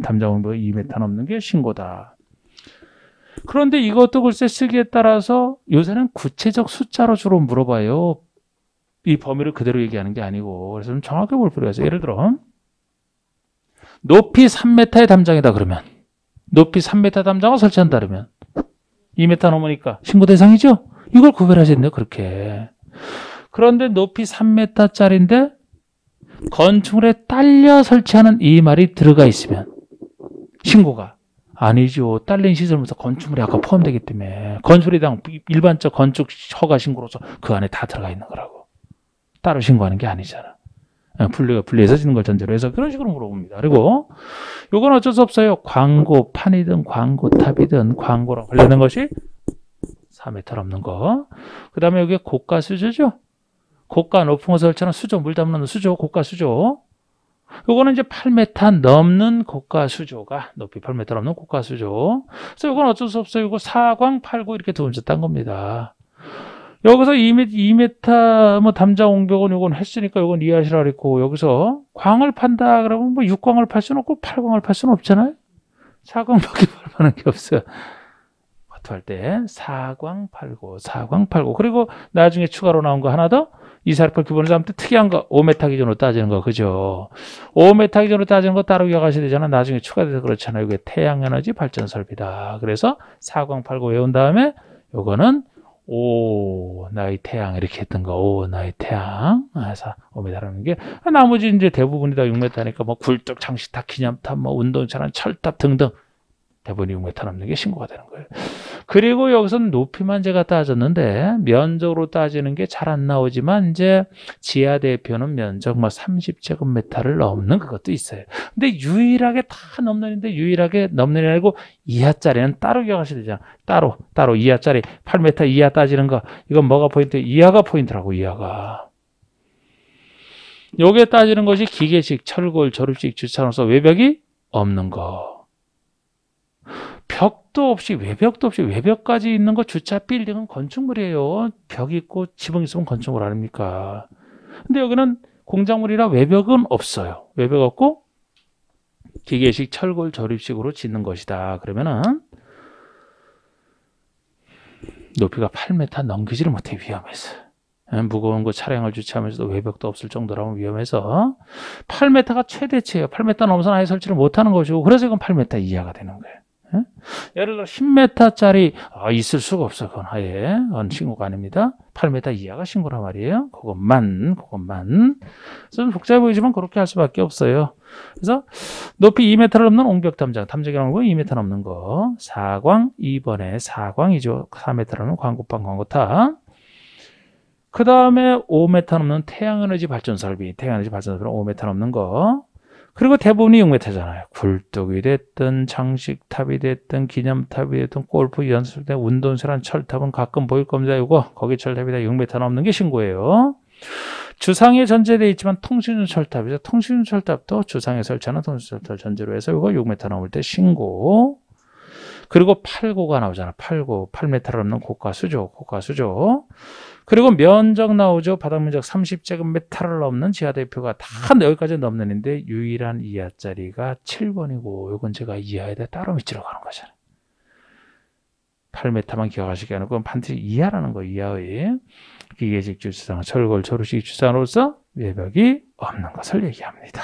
담장 옹벽이 2m 넘는 게 신고다. 그런데 이것도 글쎄 쓰기에 따라서 요새는 구체적 숫자로 주로 물어봐요. 이 범위를 그대로 얘기하는 게 아니고. 그래서 좀 정확하게 볼 필요가 있어요. 예를 들어 높이 3m의 담장이다 그러면 높이 3m 담장을 설치한다 그러면 2m 넘으니까 신고 대상이죠? 이걸 구별하셔야 된대요. 그렇게. 그런데 높이 3m짜리인데 건축물에 딸려 설치하는 이 말이 들어가 있으면 신고가 아니죠. 딸린 시설부터 건축물에 아까 포함되기 때문에 건축물에 대한 일반적 건축 허가 신고로서 그 안에 다 들어가 있는 거라고. 따로 신고하는 게 아니잖아. 분리해서 짓는 걸 전제로 해서 그런 식으로 물어봅니다. 그리고 이건 어쩔 수 없어요. 광고판이든 광고탑이든 광고랑 관련된 것이 4m 넘는 거. 그 다음에 여기 고가 수조죠. 고가 높은 곳에 설치하는 수조, 물 담는 수조, 고가 수조. 요거는 이제 8m 넘는 고가 수조가 높이 8m 넘는 고가 수조. 그래서 이건 어쩔 수 없어요. 이거 사광, 팔고 이렇게 두 번째 딴 겁니다. 여기서 2m 뭐 담장 옹벽은 이건 했으니까 이건 이해하시라 그랬고 여기서 광을 판다 그러면 뭐 6광을 팔 수는 없고 8광을 팔 수는 없잖아요. 4광밖에 팔만한 게 없어요. 할 때 4광 팔고 4광 팔고 그리고 나중에 추가로 나온 거 하나 더 248 기본에서 아무튼 특이한 거 5m 기준으로 따지는 거 그죠? 5m 기준으로 따지는 거 따로 기억하셔야 되잖아. 나중에 추가돼서 그렇잖아요. 이게 태양에너지 발전 설비다. 그래서 4광 팔고 외운 다음에 요거는 오 나의 태양 이렇게 했던 거 오 나의 태양 5m라는 게 나머지 이제 대부분이 다 6m니까 뭐 굴뚝 장식탑 기념탑 뭐 운동장은 철탑 등등 대부분이 6m 넘는 게 신고가 되는 거예요. 그리고 여기서는 높이만 제가 따졌는데 면적으로 따지는 게 잘 안 나오지만 이제 지하 대표는 면적 뭐 30제곱미터를 넘는 그것도 있어요. 근데 유일하게 다 넘는데 유일하게 넘는 게 아니고 이하짜리는 따로 기억하셔야 되잖아. 따로 이하짜리 8m 이하 따지는 거 이건 뭐가 포인트? 이하가 포인트라고 이하가. 요게 따지는 것이 기계식, 철골, 조립식 주차로서 외벽이 없는 거. 벽도 없이 외벽까지 있는 거 주차 빌딩은 건축물이에요. 벽 있고 지붕 있으면 건축물 아닙니까? 근데 여기는 공작물이라 외벽은 없어요. 외벽 없고 기계식 철골 조립식으로 짓는 것이다. 그러면은 높이가 8m 넘기지를 못해 위험해서. 무거운 거 차량을 주차하면서도 외벽도 없을 정도라면 위험해서 8m가 최대치예요. 8m 넘어서는 아예 설치를 못하는 것이고 그래서 이건 8m 이하가 되는 거예요. 예를 들어 10m짜리 있을 수가 없어. 그건 아예 신고가 아닙니다. 8m 이하가 신고란 말이에요. 그것만 좀 복잡해 보이지만 그렇게 할 수밖에 없어요. 그래서 높이 2m를 넘는 옹벽 담장이라는 거 2m 넘는 거 4광 2번에 4광이죠. 4m 넘는 광고판 광고탑. 그 다음에 5m 넘는 태양에너지 발전 설비 태양에너지 발전 설비는 5m 넘는 거. 그리고 대부분이 6m잖아요. 굴뚝이 됐든 장식탑이 됐든 기념탑이 됐든 골프 연습대 운동실한 철탑은 가끔 보일 겁니다. 이거 거기 철탑이다 6m 넘는 게 신고예요. 주상에 전제되어 있지만 통신용 철탑이죠. 통신용 철탑도 주상에 설치하는 통신용 철탑 전제로 해서 이거 6m 넘을 때 신고. 그리고 8고가 나오잖아. 8고 8m를 넘는 고가 수조. 그리고 면적 나오죠. 바닥 면적 30제곱미터를 넘는 지하 대표가 다 여기까지 넘는데 유일한 이하짜리가 7번이고 이건 제가 이하에 대해 따로 밑으로 가는 거잖아요. 8m만 기억하시게 하는 건 반드시 이하라는 거. 이하의 기계식 주차장, 철골, 조립식 주차장으로서 외벽이 없는 것을 얘기합니다.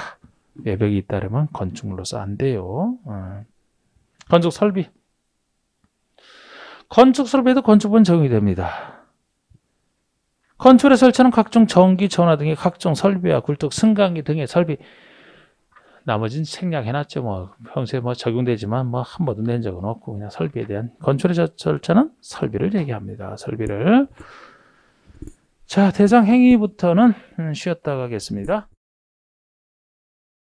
외벽이 있다면 건축물로서 안 돼요. 건축 설비. 건축 설비에도 건축법은 적용이 됩니다. 건축물에 설치하는 각종 전기, 전화 등의 각종 설비와 굴뚝, 승강기 등의 설비. 나머지는 생략해놨죠. 뭐 평소에 뭐 적용되지만 뭐 한 번도 낸 적은 없고 그냥 설비에 대한 건축물에 설치하는 설비를 얘기합니다. 설비를. 자, 대상 행위부터는 쉬었다 가겠습니다.